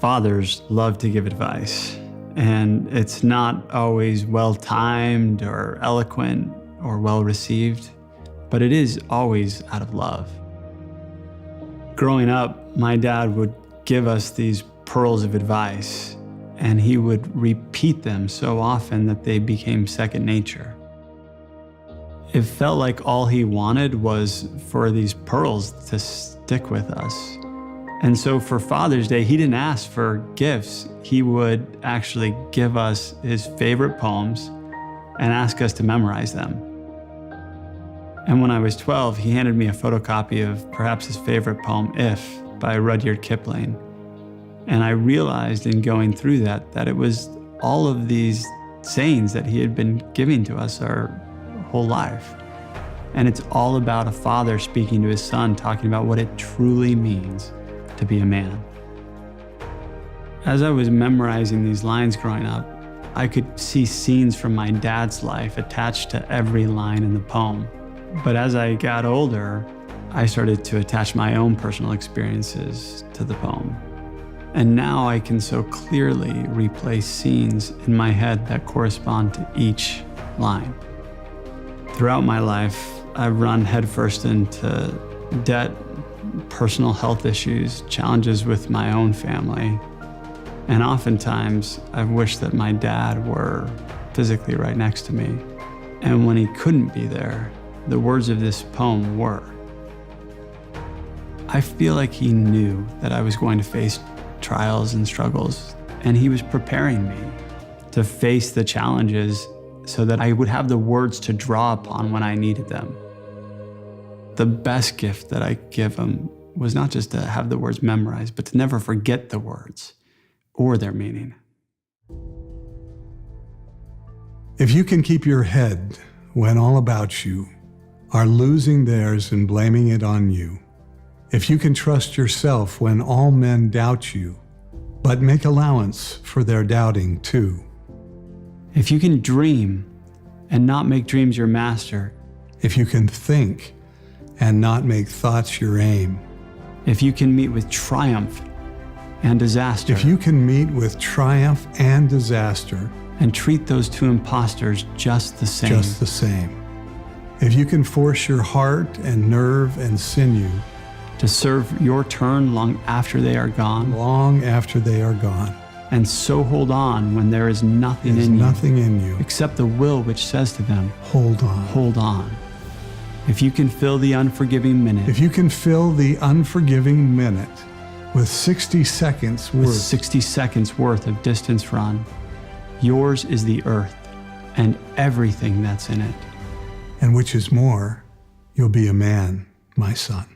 Fathers love to give advice, and it's not always well-timed or eloquent or well-received, but it is always out of love. Growing up, my dad would give us these pearls of advice, and he would repeat them so often that they became second nature. It felt like all he wanted was for these pearls to stick with us. And so for Father's Day, he didn't ask for gifts. He would actually give us his favorite poems and ask us to memorize them. And when I was 12, he handed me a photocopy of perhaps his favorite poem, If, by Rudyard Kipling. And I realized in going through that it was all of these sayings that he had been giving to us our whole life. And it's all about a father speaking to his son, talking about what it truly means to be a man. As I was memorizing these lines growing up, I could see scenes from my dad's life attached to every line in the poem. But as I got older, I started to attach my own personal experiences to the poem. And now I can so clearly replay scenes in my head that correspond to each line. Throughout my life, I've run headfirst into debt, personal health issues, challenges with my own family. And oftentimes, I've wished that my dad were physically right next to me. And when he couldn't be there, the words of this poem were. I feel like he knew that I was going to face trials and struggles, and he was preparing me to face the challenges so that I would have the words to draw upon when I needed them. The best gift that I give him was not just to have the words memorized, but to never forget the words or their meaning. If you can keep your head when all about you are losing theirs and blaming it on you, if you can trust yourself when all men doubt you, but make allowance for their doubting too. If you can dream and not make dreams your master. If you can think and not make thoughts your aim. If you can meet with triumph and disaster. If you can meet with triumph and disaster. And treat those two impostors just the same. Just the same. If you can force your heart and nerve and sinew to serve your turn long after they are gone. Long after they are gone. And so hold on when there is nothing in you. Except the will which says to them, hold on. Hold on. If you can fill the unforgiving minute. If you can fill the unforgiving minute with 60 seconds worth. With 60 seconds worth of distance run. Yours is the earth and everything that's in it. And which is more, you'll be a man, my son.